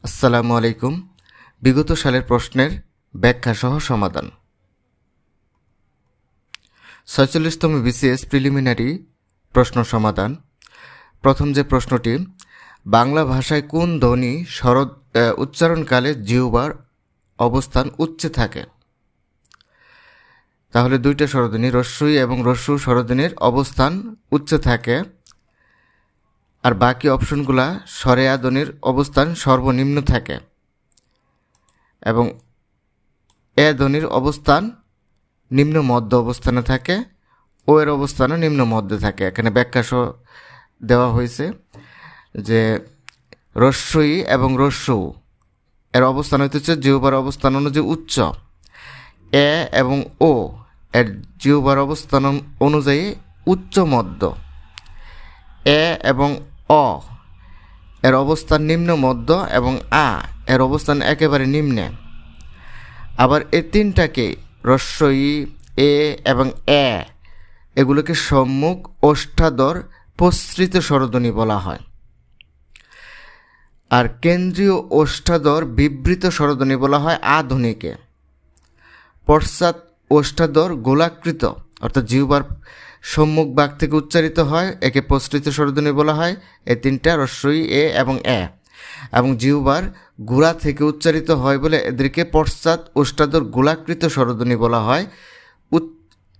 আসসালামু আলাইকুম। বিগত সালের প্রশ্নের ব্যাখ্যা সহ সমাধান। ৪৬তম বিসিএস প্রিলিমিনারি প্রশ্ন সমাধান। প্রথম যে প্রশ্নটি, বাংলা ভাষায় কোন ধ্বনি উচ্চারণকালে জিহ্বার অবস্থান উচ্চে থাকে? তাহলে দুইটা স্বরধ্বনি রস্বই এবং রস্যু স্বরধ্বনির অবস্থান উচ্চে থাকে, আর বাকি অপশনগুলা স্বরেয়া ধ্বনির অবস্থান সর্বনিম্ন থাকে এবং এ ধ্বনির অবস্থান নিম্ন মধ্য অবস্থানে থাকে, ও এর অবস্থানও নিম্ন মধ্যে থাকে। এখানে ব্যাখ্যা সহ দেওয়া হয়েছে যে রস্বই এবং রস্যু এর অবস্থান হইতেছে জিহ্বার অবস্থান অনুযায়ী উচ্চ, এ এবং ও এর জিহ্বার অবস্থান অনুযায়ী উচ্চ মধ্য, এ এবং অ এর অবস্থান নিম্ন মধ্য এবং আ এর অবস্থান একেবারে নিম্নে। আবার এই তিনটাকে রস্বই, এ এবং এ এগুলোকে সম্মুখ, ওষ্ঠাধর, প্রসৃত স্বরধ্বনি বলা হয়। আর কেন্দ্রীয় ওষ্ঠাধর বিবৃত স্বরধ্বনি বলা হয় আ ধ্বনিকে। পশ্চাৎ ওষ্ঠাধর গোলাকৃত অর্থাৎ জিহ্বার সম্মুখ ভাগ থেকে উচ্চারিত হয়, একে প্রসৃত স্বরধ্বনি বলা হয়। এই তিনটা রস্বই, এ এবং এ, এবং জিহ্বার গোড়া থেকে উচ্চারিত হয় বলে এদেরকে পশ্চাৎ ওষ্ঠাধর গোলাকৃত স্বরধ্বনি বলা হয়।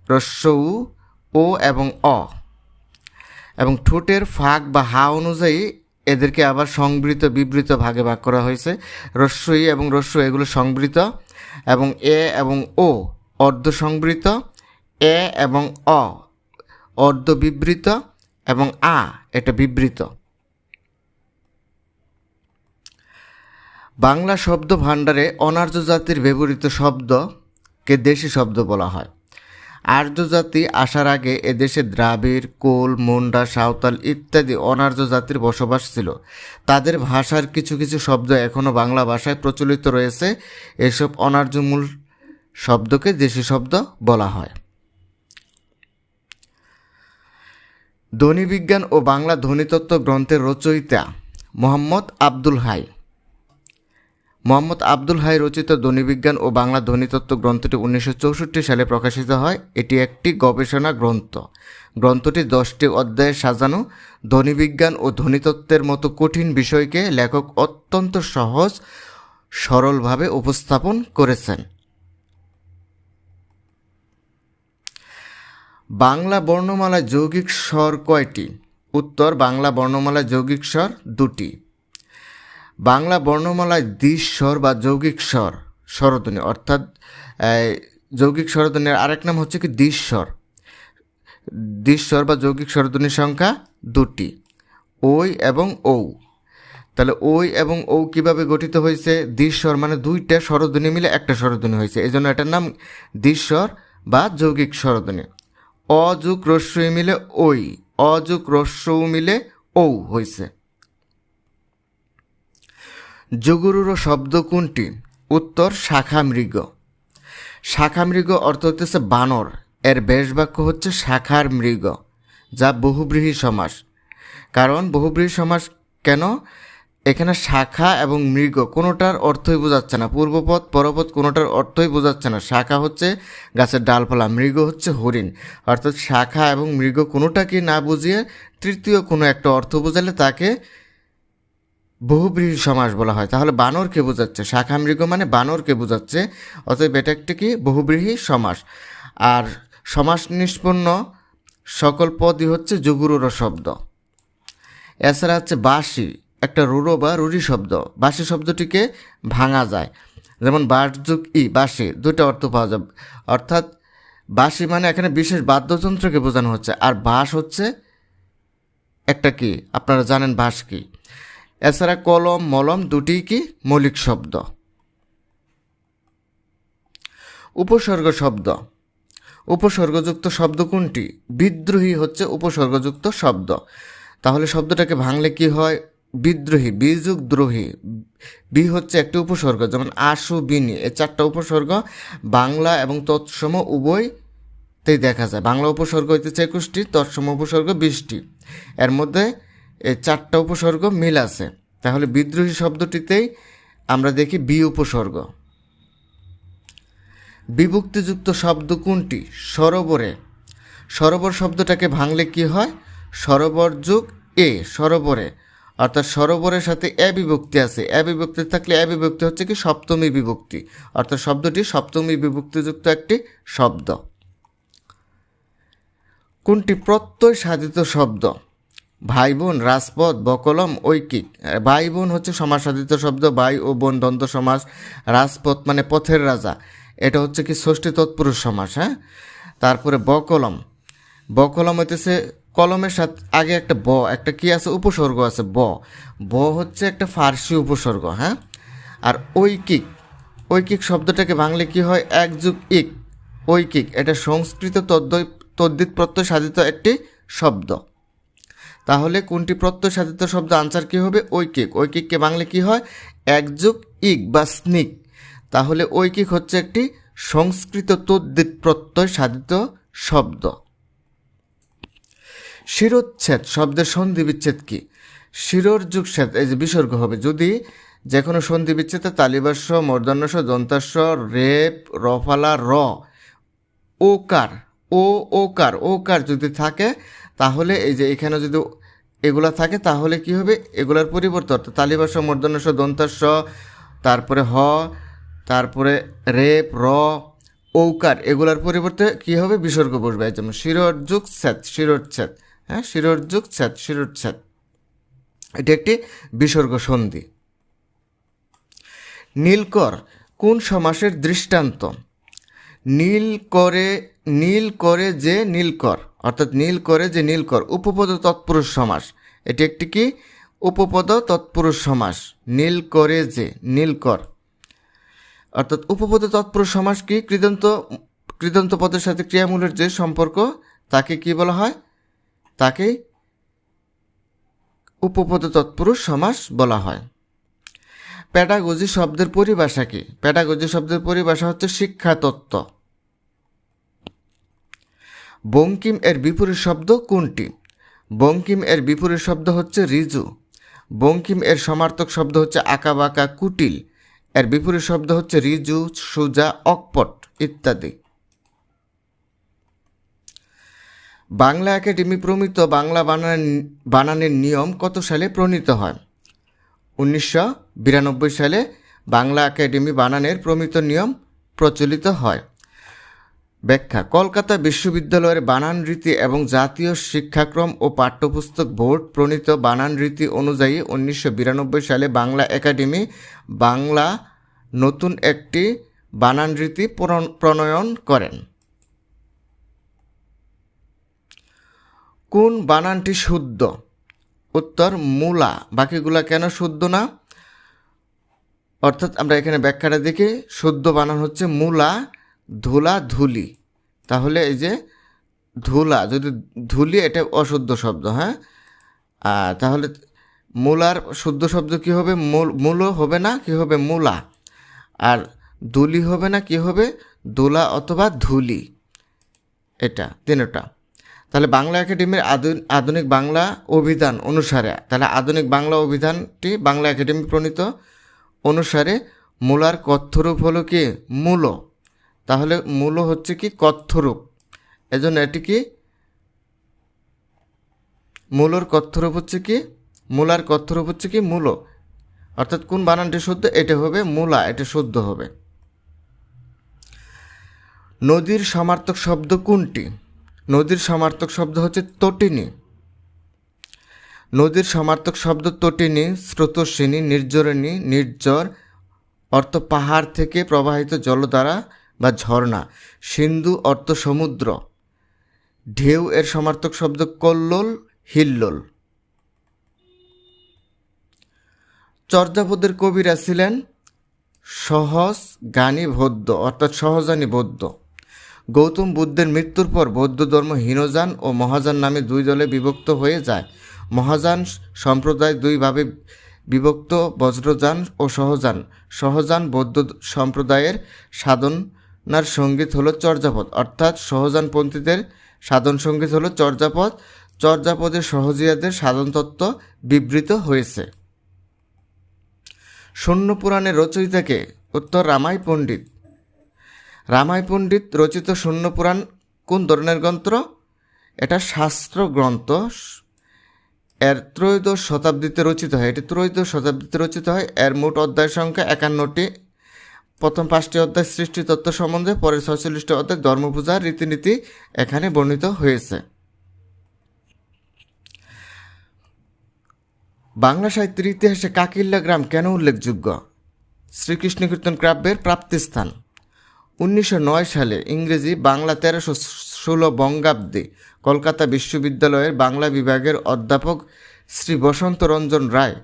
রস্যৌ, ও এবং অ, এবং ঠোঁটের ফাঁক বা হা অনুযায়ী এদেরকে আবার সংবৃত বিবৃত ভাগে ভাগ করা হয়েছে। রস্বই এবং রস্যু এগুলো সংবৃত, এবং এ এবং ও অর্ধ সংবৃত, এ এবং অ অর্ধ বিবৃত, এবং আ এটা বিবৃত। বাংলা শব্দ ভাণ্ডারে অনার্য জাতির ব্যবহৃত শব্দকে দেশি শব্দ বলা হয়। আর্য জাতি আসার আগে এদেশে দ্রাবিড়, কোল, মুন্ডা, সাঁওতাল ইত্যাদি অনার্য জাতির বসবাস ছিল। তাদের ভাষার কিছু কিছু শব্দ এখনও বাংলা ভাষায় প্রচলিত রয়েছে। এসব অনার্য মূল শব্দকে দেশি শব্দ বলা হয়। ধ্বনিবিজ্ঞান ও বাংলা ধ্বনিতত্ত্ব গ্রন্থের রচয়িতা মোহাম্মদ আব্দুল হাই। মোহাম্মদ আব্দুল হাই রচিত ধ্বনিবিজ্ঞান ও বাংলা ধ্বনিতত্ত্ব গ্রন্থটি 1964 সালে প্রকাশিত হয়। এটি একটি গবেষণা গ্রন্থ। গ্রন্থটি 10টি অধ্যায়ে সাজানো। ধ্বনিবিজ্ঞান ও ধ্বনিতত্ত্বের মতো কঠিন বিষয়কে লেখক অত্যন্ত সহজ সরলভাবে উপস্থাপন করেছেন। বাংলা বর্ণমালায় যৌগিক স্বর কয়টি? উত্তর, বাংলা বর্ণমালায় যৌগিক স্বর 2টি। বাংলা বর্ণমালায় দ্বিস্বর বা যৌগিক স্বর স্বরধ্বনি, অর্থাৎ যৌগিক স্বরধ্বনির আরেক নাম হচ্ছে কি দ্বিস্বর। দ্বিস্বর বা যৌগিক স্বরধ্বনির সংখ্যা 2টি, ওই এবং ঔ। তাহলে ওই এবং ঔ কিভাবে গঠিত হয়েছে? দ্বিস্বর মানে দুইটা স্বরধ্বনি মিলে একটা স্বরধ্বনি হয়েছে, এই জন্য এটার নাম দ্বিস্বর বা যৌগিক স্বরধ্বনি। অ যোগ রস্বই মিলে ওই, অ যোগ রস্যৌ মিলে ঔ হয়েছে। যগুরুর শব্দ কোনটি? উত্তর, শাখা মৃগ। শাখা মৃগ অর্থ হচ্ছে বানর, এর বেশ বাক্য হচ্ছে শাখার মৃগ, যা বহুব্রীহি সমাস। কারণ বহুব্রীহি সমাস কেন? এখানে শাখা এবং মৃগ কোনোটার অর্থই বোঝাচ্ছে না, পূর্বপদ পরপদ কোনোটার অর্থই বোঝাচ্ছে না। শাখা হচ্ছে গাছের ডালপালা, মৃগ হচ্ছে হরিণ, অর্থাৎ শাখা এবং মৃগ কোনোটাকে না বুঝিয়ে তৃতীয় কোনো একটা অর্থ বোঝালে তাকে বহুব্রীহি সমাস বলা হয়। তাহলে বানরকে বোঝাচ্ছে, শাখা মৃগ মানে বানরকে বোঝাচ্ছে, অতএব এটা একটি কি বহুব্রীহি সমাস। আর সমাস নিষ্পন্ন সকল পদই হচ্ছে যগুরুর শব্দ। এছাড়া হচ্ছে বাঁশি, একটা রুরো বা রুরি শব্দ। বাঁশি শব্দটিকে ভাঙা যায়, যেমন বাঁশ যোগ ই, বাঁশি, দুটো অর্থ পাওয়া যাবে। অর্থাৎ বাঁশি মানে এখানে বিশেষ বাদ্যযন্ত্রকে বোঝানো হচ্ছে, আর বাঁশ হচ্ছে একটা কি, আপনারা জানেন বাঁশ কি। এছাড়া কলম, মলম দুটিই কি মৌলিক শব্দ। উপসর্গ শব্দ। উপসর্গযুক্ত শব্দ কোনটি? বিদ্রোহী হচ্ছে উপসর্গযুক্ত শব্দ। তাহলে শব্দটাকে ভাঙলে কি হয়? বিদ্রোহী, বিযুগ দ্রোহী। বি হচ্ছে একটি উপসর্গ, যেমন আশু, বিনি, এই 4টা উপসর্গ বাংলা এবং তৎসম উভয়তেই দেখা যায়। বাংলা উপসর্গ হইতেছে 21টি, তৎসম উপসর্গ 20টি। এর মধ্যে এই 4টা উপসর্গ মিল আছে। তাহলে বিদ্রোহী শব্দটিতেই আমরা দেখি বি উপসর্গ। বিভক্তিযুক্ত শব্দ কোনটি? সরোবরে। সরোবর শব্দটাকে ভাঙলে কি হয়? সরোবর যোগ এ, সরোবরে। অর্থাৎ সরোবরের সাথে এ বিভক্তি আছে, এ বিভক্তি থাকলে এ বিভক্তি হচ্ছে কি সপ্তমী বিভক্তি, অর্থাৎ শব্দটি সপ্তমী বিভক্তিযুক্ত একটি শব্দ। কোনটি প্রত্যয় সাধিত শব্দ? ভাই বোন, রাজপথ, বকলম, ঐকিক। ভাই বোন হচ্ছে সমাসসাধিত শব্দ, ভাই ও বোন দ্বন্দ্ব সমাস। রাজপথ মানে পথের রাজা, এটা হচ্ছে কি ষষ্ঠী তৎপুরুষ সমাস। হ্যাঁ, তারপরে বকলম, বকলম হইতেছে কলমের সাথে আগে একটা ব, একটা কি আছে উপসর্গ আছে ব, ব হচ্ছে একটা ফার্সি উপসর্গ। হ্যাঁ, আর ঐকিক, ঐকিক শব্দটাকে ভাঙলে কি হয়? এক যুগ ইক, ঐকিক, এটা সংস্কৃত তদ্ধিত প্রত্যয় সাধিত একটি শব্দ। তাহলে কোনটি প্রত্যয় সাধিত শব্দ? আনসার কি হবে? ঐকিক। ঐকিককে বাংলা কি হয়? এক যুগ ইক বা স্নিক। তাহলে ঐকিক হচ্ছে একটি সংস্কৃত তদ্ধিত প্রত্যয় সাধিত শব্দ। শিরোচ্ছেদ শব্দের সন্ধি বিচ্ছেদ কি? শিরোর যুগ ছেদ, এই যে বিসর্গ হবে যদি যে কোনো সন্ধি বিচ্ছেদে তালিবাস্য, মূর্ধন্যস্ব, দন্তাস্য, রেপ, রফালা, র, ওকার, ওকার, ওকার যদি থাকে তাহলে এই যে এখানে যদি এগুলা থাকে তাহলে কি হবে? এগুলার পরিবর্তে অর্থাৎ তালিবাস্য, মূর্ধন্যস্ব, দন্তাস্য, তারপরে হ, তারপরে রেপ, র, ঔকার, এগুলার পরিবর্তে কি হবে? বিসর্গ বসবে। যেমন শিরোর্যুগ ছেদ, শিরোচ্ছেদ। হ্যাঁ, শিরোর্যুগ ছেদ, শিরোচ্ছেদ, এটি একটি বিসর্গ সন্ধি। নীলকর কোন সমাসের দৃষ্টান্ত? নীল করে, নীল করে যে নীলকর, অর্থাৎ নীল করে যে নীলকর, উপপদ তৎপুরুষ সমাস। এটি একটি কি? উপপদ তৎপুরুষ সমাস। নীল করে যে নীলকর, অর্থাৎ উপপদ তৎপুরুষ সমাস কি? কৃদন্ত পদের সাথে ক্রিয়ামূলের যে সম্পর্ক তাকে কি বলা হয়? তাকে উপপদ তৎপুরুষ সমাস বলা হয়। প্যাডাগজি শব্দের পরিভাষা কি? প্যাডাগজি শব্দের পরিভাষা হচ্ছে শিক্ষা তত্ত্ব। বঙ্কিম এর বিপরীত শব্দ কোনটি? বঙ্কিম এর বিপরীত শব্দ হচ্ছে ঋজু। বঙ্কিম এর সমার্থক শব্দ হচ্ছে আঁকাবাঁকা, কুটিল। এর বিপরীত শব্দ হচ্ছে ঋজু, সুজা, অকপট ইত্যাদি। বাংলা একাডেমি প্রমিত বাংলা বানানের নিয়ম কত সালে প্রণীত হয়? 1992 সালে বাংলা একাডেমি বানানের প্রমিত নিয়ম প্রচলিত হয়। ব্যাখ্যা: কলকাতা বিশ্ববিদ্যালয়ের বানান রীতি এবং জাতীয় শিক্ষাক্রম ও পাঠ্যপুস্তক বোর্ড প্রণীত বানান রীতি অনুযায়ী 1992 সালে বাংলা একাডেমি বাংলা নতুন একটি বানান রীতি প্রণয়ন করেন। কোন বানানটি শুদ্ধ? উত্তর মূলা। বাকিগুলা কেন শুদ্ধ না? অর্থাৎ আমরা এখানে ব্যাখ্যাটা দেখি, শুদ্ধ বানান হচ্ছে মূলা, ধুলা, ধুলি। তাহলে এই যে ধুলা, যদি ধুলি এটা অশুদ্ধ শব্দ। হ্যাঁ, তাহলে মূলার শুদ্ধ শব্দ কি হবে? মূলো হবে না, কি হবে? মূলা। আর ধুলি হবে না, কি হবে? ধুলা অথবা ধুলি, এটা তিনটা। তাহলে বাংলা একাডেমির আধুনিক বাংলা অভিধান অনুসারে, তাহলে আধুনিক বাংলা অভিধানটি বাংলা একাডেমি প্রণীত অনুসারে মূলার কথ্যরূপ হলো কি? মূল। তাহলে মূল হচ্ছে কি? কথ্যরূপ। এজন্য এটি কি? মূলর কথ্যরূপ হচ্ছে কি? মূলার কথ্যরূপ হচ্ছে কি? মূল। অর্থাৎ কোন বানানটি শুদ্ধ? এটা হবে মূলা, এটা শুদ্ধ হবে। নদীর সমার্থক শব্দ কোনটি? নদীর সমার্থক শব্দ হচ্ছে তটিনী। নদীর সমার্থক শব্দ তটিনী, স্রোতস্বিনী, নির্ঝরিণী, নির্ঝর অর্থ পাহাড় থেকে প্রবাহিত জলধারা বা ঝর্ণা। সিন্ধু অর্থ সমুদ্র। ঢেউ এর সমার্থক শব্দ কল্লোল, হিল্লোল। চর্যাপদের কবিরা ছিলেন সহজ জ্ঞানী বৌদ্ধ, অর্থাৎ সহজানী বৌদ্ধ। গৌতম বুদ্ধের মৃত্যুর পর বৌদ্ধ ধর্ম হীনযান ও মহাযান নামে দুই দলে বিভক্ত হয়ে যায়। মহাযান সম্প্রদায় দুই ভাবে বিভক্ত, বজ্রযান ও সহযান। সহযান বৌদ্ধ সম্প্রদায়ের সাধনার সঙ্গীত হলো চর্যাপদ, অর্থাৎ সহযানপন্থীদের সাধন সঙ্গীত হলো চর্যাপদ। চর্যাপদে সহজিয়াদের সাধনতত্ত্ব বিবৃত হয়েছে। শূন্য পুরাণের রচয়িতাকে? উত্তর রামাই পণ্ডিত। রামাই পণ্ডিত রচিত শূন্য পুরাণ কোন ধরনের গ্রন্থ? এটা শাস্ত্র গ্রন্থ। এর ত্রয়োদশ শতাব্দীতে রচিত হয়। এটি ত্রয়োদশ শতাব্দীতে রচিত হয়। এর মোট অধ্যায় সংখ্যা 51টি। প্রথম 5টি অধ্যায় সৃষ্টি তত্ত্ব সম্বন্ধে, পরের 46টি অধ্যায় ধর্মপূজার রীতিনীতি এখানে বর্ণিত হয়েছে। বাংলা সাহিত্যের ইতিহাসে কাকিল্যা গ্রাম কেন উল্লেখযোগ্য? শ্রীকৃষ্ণ কীর্তন কাব্যের প্রাপ্তিস্থান। 1909 সালে ইংরেজি বাংলা 1316 বঙ্গাব্দে কলকাতা বিশ্ববিদ্যালয়ের বাংলা বিভাগের অধ্যাপক শ্রী বসন্ত রঞ্জন রায়,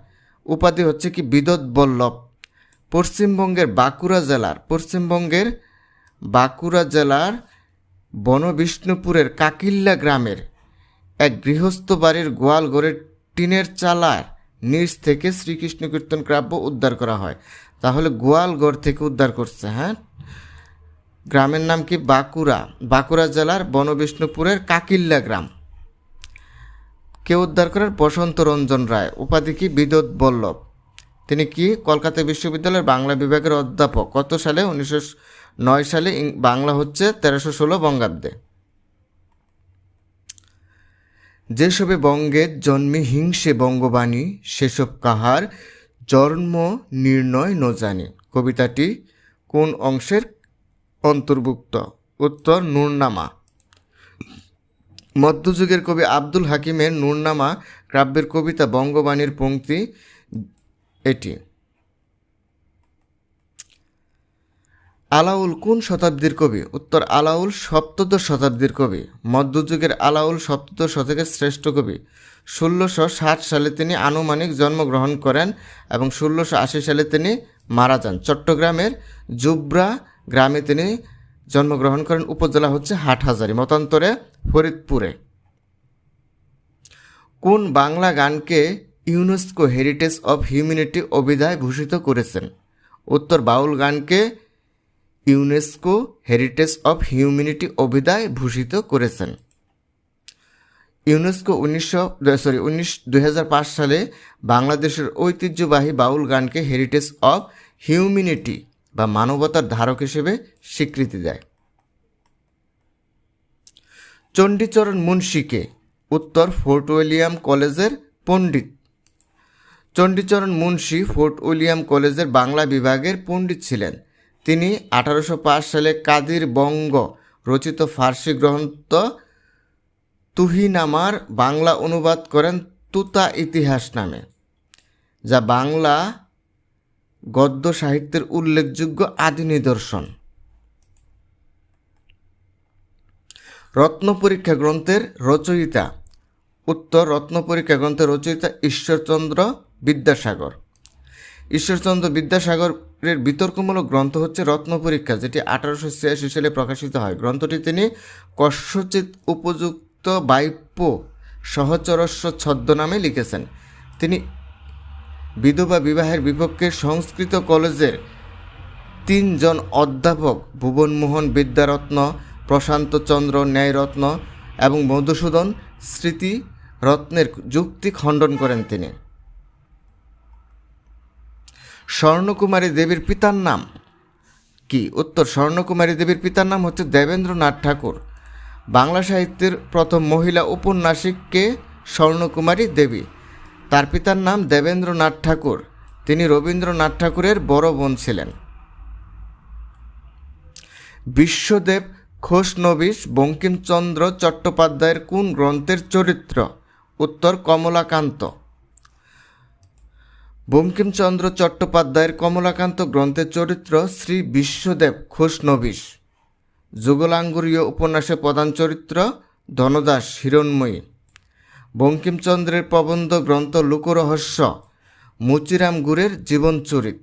উপাধি হচ্ছে কি বিদ্যুৎ বল্লভ, পশ্চিমবঙ্গের বাঁকুড়া জেলার বনবিষ্ণুপুরের কাকিল্যা গ্রামের এক গৃহস্থ বাড়ির গোয়াল ঘরের টিনের চালার নিচ থেকে শ্রীকৃষ্ণ কীর্তন কাব্য উদ্ধার করা হয়। তাহলে গোয়াল ঘর থেকে উদ্ধার করছে। হ্যাঁ, গ্রামের নাম কি? বাঁকুড়া জেলার বনবিষ্ণুপুরের কাকিল্যা গ্রাম। কে উদ্ধার করেন? বসন্ত রঞ্জন রায়, উপাধি কি? বিদ্যুৎ বল্লভ। তিনি কি? কলকাতা বিশ্ববিদ্যালয়ের বাংলা বিভাগের অধ্যাপক। কত সালে? 1909 সালে। বাংলা হচ্ছে 1316 বঙ্গাব্দে। যেসবে বঙ্গের জন্মে হিংসে বঙ্গবাণী, সেসব কাহার জন্ম নির্ণয় ন জানি। কবিতাটি কোন অংশের অন্তর্ভুক্ত? উত্তর নূরনামা। মধ্যযুগের কবি আব্দুল হাকিমের নূরনামা কাব্যের কবিতা বঙ্গবাণীর পংক্তি এটি। আলাউল কোন শতাব্দীর কবি? উত্তর আলাউল সপ্তদশ শতাব্দীর কবি। মধ্যযুগের আলাউল সপ্তদশ শতকের শ্রেষ্ঠ কবি। 1660 সালে তিনি আনুমানিক জন্মগ্রহণ করেন এবং 1680 সালে তিনি মারা যান। চট্টগ্রামের জুবরা গ্রামে তিনি জন্মগ্রহণ করেন। উপজেলা হচ্ছে হাটহাজারী, মতান্তরে ফরিদপুরে। কোন বাংলা গানকে ইউনেস্কো হেরিটেজ অফ হিউম্যানিটি অভিধায় ভূষিত করেছেন? উত্তর বাউল গানকে ইউনেস্কো হেরিটেজ অফ হিউম্যানিটি অভিধায় ভূষিত করেছেন। ইউনেস্কো 2005 সালে বাংলাদেশের ঐতিহ্যবাহী বাউল গানকে হেরিটেজ অফ হিউম্যানিটি বা মানবতার ধারক হিসেবে স্বীকৃতি দেয়। চণ্ডীচরণ মুন্সীকে? উত্তর ফোর্ট উইলিয়াম কলেজের পণ্ডিত। চণ্ডীচরণ মুন্সী ফোর্ট উইলিয়াম কলেজের বাংলা বিভাগের পণ্ডিত ছিলেন। তিনি 1805 সালে কাদির বঙ্গ রচিত ফার্সি গ্রন্থ তুহিনামার বাংলা অনুবাদ করেন তুতা ইতিহাস নামে, যা বাংলা গদ্য সাহিত্যের উল্লেখযোগ্য আদি নিদর্শন। রত্নপরীক্ষা গ্রন্থের রচয়িতা? উত্তর রত্নপরীক্ষা গ্রন্থের রচয়িতা ঈশ্বরচন্দ্র বিদ্যাসাগর। ঈশ্বরচন্দ্র বিদ্যাসাগরের বিতর্কমূলক গ্রন্থ হচ্ছে রত্নপরীক্ষা, যেটি 1886 সালে প্রকাশিত হয়। গ্রন্থটি তিনি কস্যচিৎ উপযুক্ত বাক্য সহচরস্য ছদ্মনামে লিখেছেন। তিনি বিধবা বিবাহের বিপক্ষে সংস্কৃত কলেজের 3 জন অধ্যাপক ভুবনমোহন বিদ্যারত্ন, প্রশান্ত চন্দ্র ন্যায়রত্ন এবং মধুসূদন স্মৃতিরত্নের যুক্তি খণ্ডন করেন তিনি। স্বর্ণকুমারী দেবীর পিতার নাম কি? উত্তর স্বর্ণকুমারী দেবীর পিতার নাম হচ্ছে দেবেন্দ্রনাথ ঠাকুর। বাংলা সাহিত্যের প্রথম মহিলা ঔপন্যাসিক কে? স্বর্ণকুমারী দেবী। তার পিতার নাম দেবেন্দ্রনাথ ঠাকুর। তিনি রবীন্দ্রনাথ ঠাকুরের বড় বোন ছিলেন। বিশ্বদেব খোশনবিশ বঙ্কিমচন্দ্র চট্টোপাধ্যায়ের কোন গ্রন্থের চরিত্র? উত্তর কমলাকান্ত। বঙ্কিমচন্দ্র চট্টোপাধ্যায়ের কমলাকান্ত গ্রন্থের চরিত্র শ্রী বিশ্বদেব খোশনবিশ। যুগলাঙ্গুরীয় উপন্যাসের প্রধান চরিত্র ধনদাস হিরণ্ময়ী। বঙ্কিমচন্দ্রের প্রবন্ধ গ্রন্থ লোকরহস্য মুচিরাম গুরের জীবনচরিত।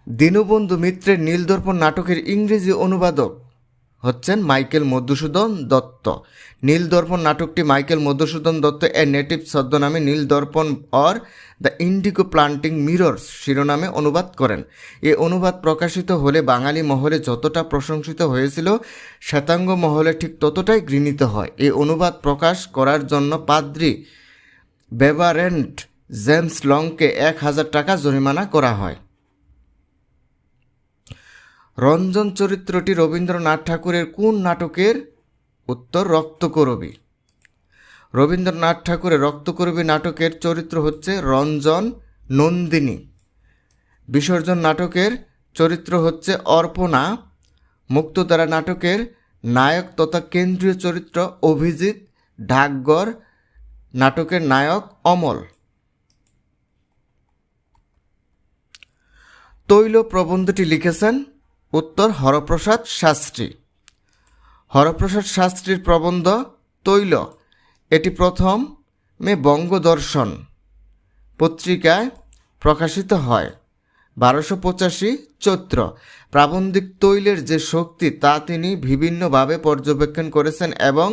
দীনবন্ধু মিত্রের নীলদর্পণ নাটকের ইংরেজি অনুবাদক হচ্ছেন মাইকেল মধুসূদন দত্ত। নীলদর্পণ নাটকটি মাইকেল মধুসূদন দত্ত এর নেটিভ ছদ্মনামে Nildarpan or the indigo planting mirrors শিরোনামে অনুবাদ করেন। এই অনুবাদ প্রকাশিত হলে বাঙালি মহলে যতটা প্রশংসিত হয়েছিল, শ্বেতাঙ্গ মহলে ঠিক ততটাই ঘৃণিত হয়। এই অনুবাদ প্রকাশ করার জন্য পাদ্রী বেভারেন্ট জেমস লংকে 1000 টাকা জরিমানা করা হয়। রঞ্জন চরিত্রটি রবীন্দ্রনাথ ঠাকুরের কোন নাটকের? উত্তর রক্তকরবী। রবীন্দ্রনাথ ঠাকুরের রক্তকরবী নাটকের চরিত্র হচ্ছে রঞ্জন নন্দিনী। বিসর্জন নাটকের চরিত্র হচ্ছে অর্পণা। মুক্তধারা নাটকের নায়ক তথা কেন্দ্রীয় চরিত্র অভিজিৎ। ডাকঘর নাটকের নায়ক অমল। তৈল প্রবন্ধটি লিখেছেন? উত্তর হরপ্রসাদ শাস্ত্রী। হরপ্রসাদ শাস্ত্রীর প্রবন্ধ তৈল এটি প্রথমে বঙ্গদর্শন পত্রিকায় প্রকাশিত হয় 1285 চৈত্র। প্রাবন্ধিক তৈলের যে শক্তি তা তিনি বিভিন্নভাবে পর্যবেক্ষণ করেছেন এবং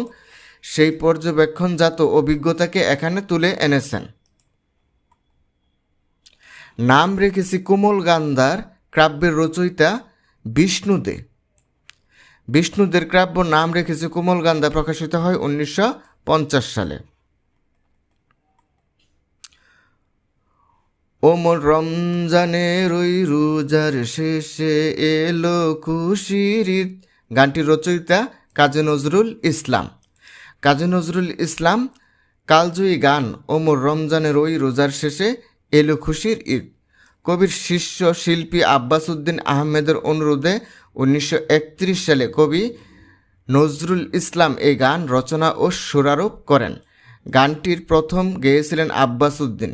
সেই পর্যবেক্ষণজাত অভিজ্ঞতাকে এখানে তুলে এনেছেন। নাম রেখেছি কোমল গান্ধার কাব্যের রচয়িতা বিষ্ণুদে। বিষ্ণুদের কাব্য নাম রেখেছে কোমল গান্ধা প্রকাশিত হয় 1950 সালে। ওমর রমজানের ওই রোজার শেষে এলো খুশির ঈদ গানটির রচয়িতা কাজী নজরুল ইসলাম। কাজী নজরুল ইসলাম কালজয়ী গান ওমর রমজানের ওই রোজার শেষে এলো খুশির ঈদ কবির শিষ্য শিল্পী আব্বাস উদ্দিন আহমেদের অনুরোধে 1931 সালে কবি নজরুল ইসলাম এই গান রচনা ও সুরারোপ করেন। গানটির প্রথম গেয়েছিলেন আব্বাস উদ্দিন।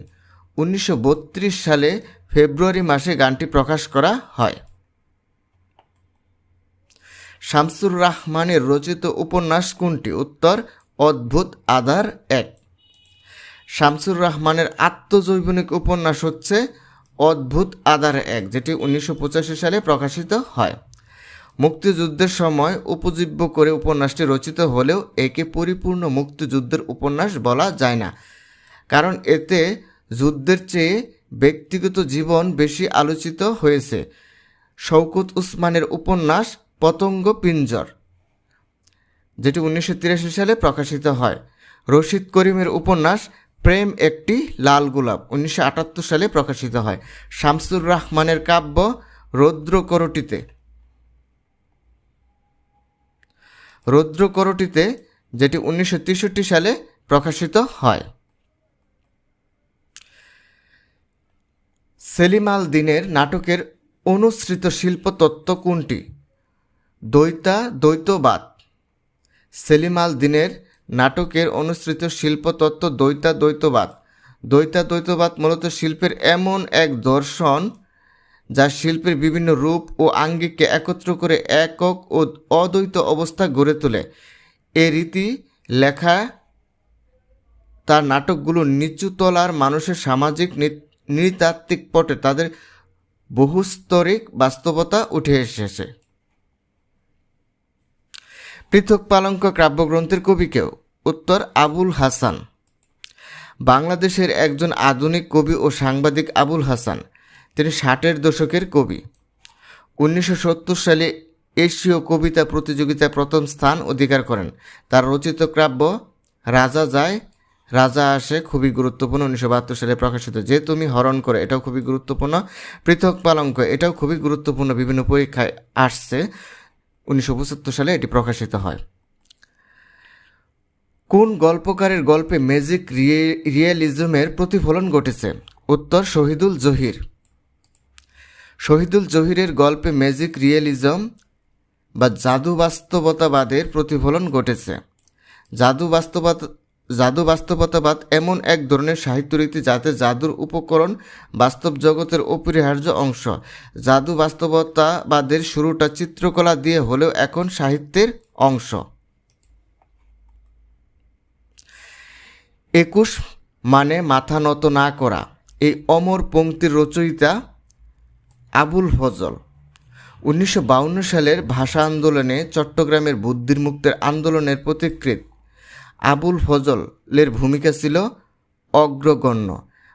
1932 সালে ফেব্রুয়ারি মাসে গানটি প্রকাশ করা হয়। শামসুর রাহমানের রচিত উপন্যাস কোনটি? উত্তর অদ্ভুত আধার 1। শামসুর রাহমানের আত্মজৈবনিক উপন্যাস হচ্ছে অদ্ভুত আধার 1, যেটি 1985 সালে প্রকাশিত হয়। মুক্তিযুদ্ধের সময় উপজীব্য করে উপন্যাসটি রচিত হলেও একে পরিপূর্ণ মুক্তিযুদ্ধের উপন্যাস বলা যায় না, কারণ এতে যুদ্ধের চেয়ে ব্যক্তিগত জীবন বেশি আলোচিত হয়েছে। শওকত উসমানের উপন্যাস পতঙ্গ পিঞ্জর, যেটি 1983 সালে প্রকাশিত হয়। রশিদ করিমের উপন্যাস প্রেম একটি লাল গোলাপ 1978 সালে প্রকাশিত হয়। শামসুর রাহমানের কাব্য রৌদ্রকরটিতে যেটি 1963 সালে প্রকাশিত হয়। সেলিম আল দীনের নাটকের অনুসৃত শিল্পতত্ত্ব কোনটি? দ্বৈতবাদ। সেলিম আল দীনের নাটকের অনুসৃত শিল্পতত্ত্ব দ্বৈতবাদ। দ্বৈতবাদ মূলত শিল্পের এমন এক দর্শন যা শিল্পের বিভিন্ন রূপ ও আঙ্গিককে একত্র করে একক ও অদ্বৈত অবস্থা গড়ে তোলে। এ রীতি লেখা তার নাটকগুলো নিচু তলার মানুষের সামাজিক নৃতাত্ত্বিক পটে তাদের বহুস্তরিক বাস্তবতা উঠে এসেছে। পৃথক পালঙ্ক কাব্যগ্রন্থের কবি কেউ? উত্তর আবুল হাসান। বাংলাদেশের একজন আধুনিক কবি ও সাংবাদিক আবুল হাসান, তিনি 60-এর দশকের কবি। 1970 সালে এশীয় কবিতা প্রতিযোগিতায় প্রথম স্থান অধিকার করেন। তার রচিত কাব্য রাজা যায় রাজা আসে খুবই গুরুত্বপূর্ণ, 1972 সালে প্রকাশিত। যে তুমি হরণ করে এটাও খুবই গুরুত্বপূর্ণ। পৃথক পালঙ্ক এটাও খুবই গুরুত্বপূর্ণ, বিভিন্ন পরীক্ষায় আসছে। 1975 সালে এটি প্রকাশিত হয়। কোন গল্পকারের গল্পে ম্যাজিক রিয়েলিজমের প্রতিফলন ঘটেছে? উত্তর শহীদুল জহির। শহীদুল জহিরের গল্পে ম্যাজিক রিয়েলিজম বা জাদু বাস্তবতাবাদের প্রতিফলন ঘটেছে। জাদু বাস্তবতাবাদ এমন এক ধরনের সাহিত্যরীতি যাতে জাদুর উপকরণ বাস্তব জগতের অপরিহার্য অংশ। জাদু বাস্তবতাবাদের শুরুটা চিত্রকলা দিয়ে হলেও এখন সাহিত্যের অংশ। 21 মানে মাথা নত না করা, এই অমর পংক্তির রচয়িতা আবুল ফজল। 1952 সালের ভাষা আন্দোলনে চট্টগ্রামের বুদ্ধির মুক্তের আন্দোলনের পথিকৃৎ আবুল ফজলের ভূমিকা ছিল অগ্রগণ্য।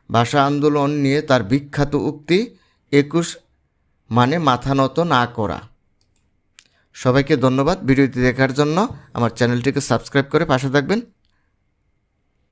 ভাষা আন্দোলন নিয়ে তার বিখ্যাত উক্তি 21 মানে মাথা নত না করা। সবাইকে ধন্যবাদ ভিডিওটি দেখার জন্য। আমার চ্যানেলটিকে সাবস্ক্রাইব করে পাশে থাকবেন।